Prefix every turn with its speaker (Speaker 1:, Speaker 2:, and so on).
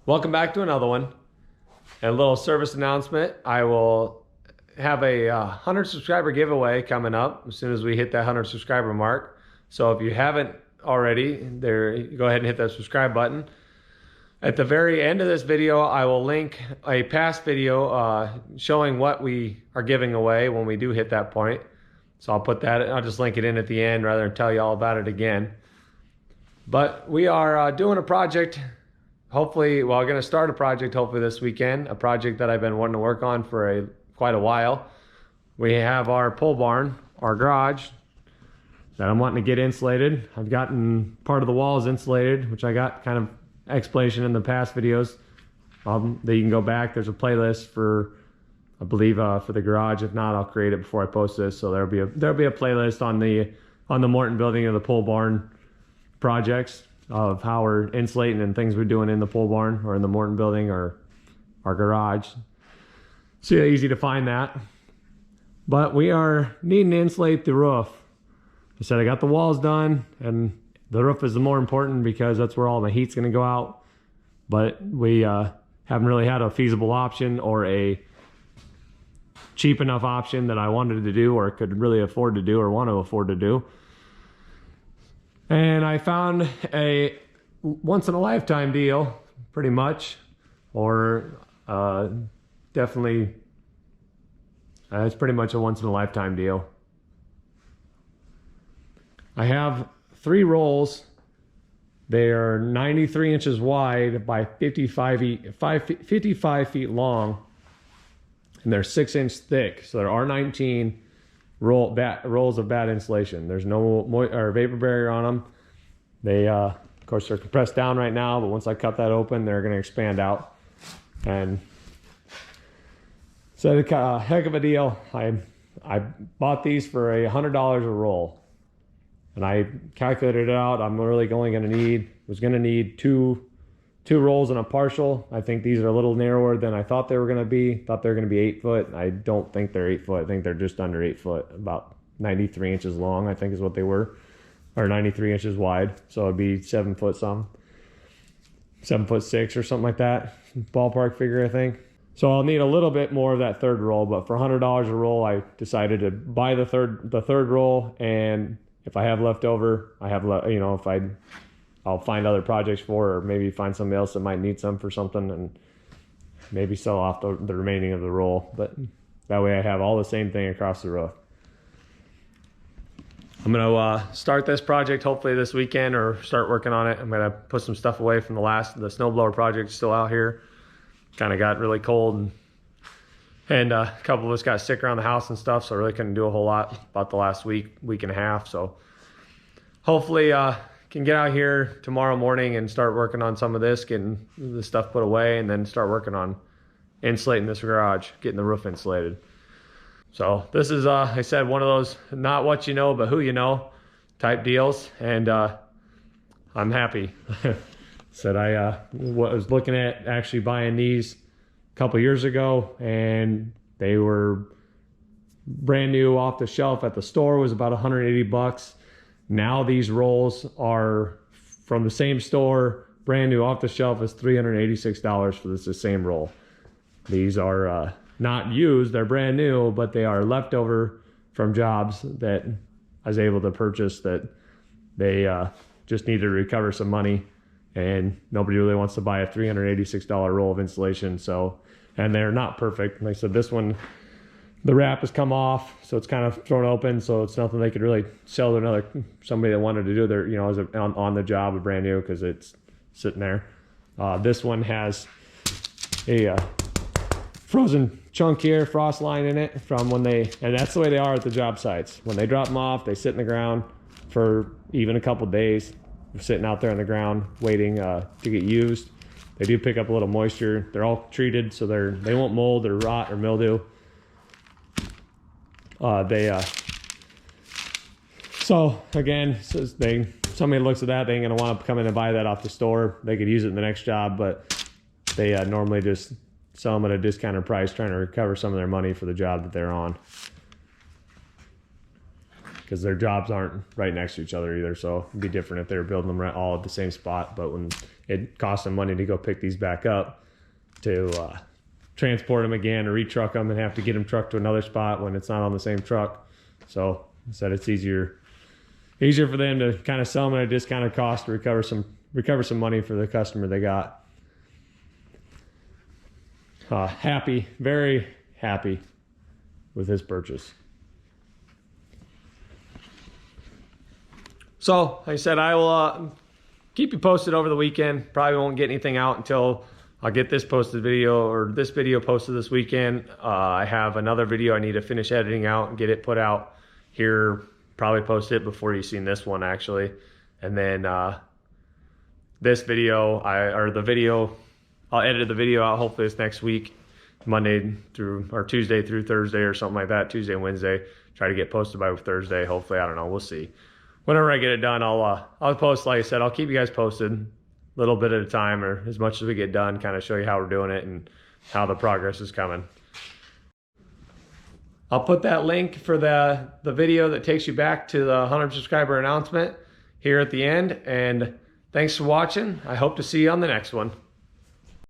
Speaker 1: Welcome back to another one. A little service announcement. I will have a 100 subscriber giveaway coming up as soon as we hit that 100 subscriber mark. So if you haven't already, go ahead and hit that subscribe button. At the very end of this video, I will link a past video showing what we are giving away when we do hit that point. So I'll put that, I'll just link it in at the end rather than tell you all about it again. But we are doing a project. Hopefully, well, I'm going to start a project hopefully this weekend, a project that I've been wanting to work on for quite a while. We have our pole barn, our garage, that I'm wanting to get insulated. I've gotten part of the walls insulated, which I got kind of explanation in the past videos that you can go back. There's a playlist for, I believe, for the garage. If not, I'll create it before I post this. So there'll be a playlist on the Morton building of the pole barn projects, of how we're insulating and things we're doing in the pole barn or in the Morton building or our garage. So yeah, easy to find that. But we are needing to insulate the roof. I said I got the walls done, and the roof is the more important because that's where all my heat's going to go out. But we haven't really had a feasible option or a cheap enough option that I wanted to do or could really afford to do or want to afford to do. And I found a once-in-a-lifetime deal, pretty much, or definitely, it's pretty much a once-in-a-lifetime deal. I have 3 rolls. They are 93 inches wide by 55 feet long, and they're 6-inch thick, so they're R19 rolls of bad insulation. There's no vapor barrier on them. They of course they're compressed down right now, but once I cut that open, they're going to expand out. And so a heck of a deal. I bought these for $100 a roll, and I calculated it out. I'm really only going to need two rolls and a partial. I think these are a little narrower than I thought they were going to be. Thought they were going to be 8 foot. I don't think they're 8 foot. I think they're just under 8 foot, about 93 inches long, I think is what they were, or 93 inches wide. So it'd be 7 foot some, 7'6" or something like that, ballpark figure, I think. So I'll need a little bit more of that third roll, but for $100 a roll, I decided to buy the third roll, and if I have left over, I'll find other projects for, or maybe find somebody else that might need some for something, and maybe sell off the remaining of the roll. But that way I have all the same thing across the roof. I'm gonna start this project hopefully this weekend, or start working on it. I'm gonna put some stuff away from the snowblower project still out here. Kind of got really cold, and a couple of us got sick around the house and stuff, so I really couldn't do a whole lot about the last week and a half. So hopefully can get out here tomorrow morning and start working on some of this, getting the stuff put away, and then start working on insulating this garage, getting the roof insulated. So this is, I said, one of those not what you know, but who you know type deals. And I'm happy. Said I was looking at actually buying these a couple years ago, and they were brand new off the shelf at the store, was about 180 bucks. Now these rolls are from the same store, brand new off the shelf, is $386 for the same roll. These are not used, they're brand new, but they are leftover from jobs that I was able to purchase that they just needed to recover some money, and nobody really wants to buy a $386 roll of insulation. So, and they're not perfect. Like I said, this one, the wrap has come off, so it's kind of thrown open, so it's nothing they could really sell to somebody that wanted to do their, as on the job, a brand new, because it's sitting there. This one has a frozen chunk here, frost line in it from when and that's the way they are at the job sites. When they drop them off, they sit in the ground for even a couple days, sitting out there on the ground waiting to get used. They do pick up a little moisture. They're all treated, so they won't mold or rot or mildew. So again, somebody looks at that, they ain't gonna want to come in and buy that off the store. They could use it in the next job, but they normally just sell them at a discounted price, trying to recover some of their money for the job that they're on. because their jobs aren't right next to each other either. So it'd be different if they were building them all at the same spot. But when it costs them money to go pick these back up, to transport them again or retruck them and have to get them trucked to another spot when it's not on the same truck. So I said it's easier for them to kind of sell them at a discounted cost to recover some money for the customer they got. Happy, very happy with his purchase. So like I said, I will keep you posted over the weekend. Probably won't get anything out until I'll get this video posted this weekend. I have another video I need to finish editing out and get it put out here. Probably post it before you've seen this one actually. And then this video, I'll edit the video out hopefully this next week, Tuesday through Thursday or something like that, Tuesday and Wednesday. Try to get posted by Thursday, hopefully. I don't know, we'll see. Whenever I get it done, I'll post, like I said, I'll keep you guys posted a little bit at a time or as much as we get done, kind of show you how we're doing it and how the progress is coming. I'll put that link for the video that takes you back to the 100 subscriber announcement here at the end. And thanks for watching. I hope to see you on the next one.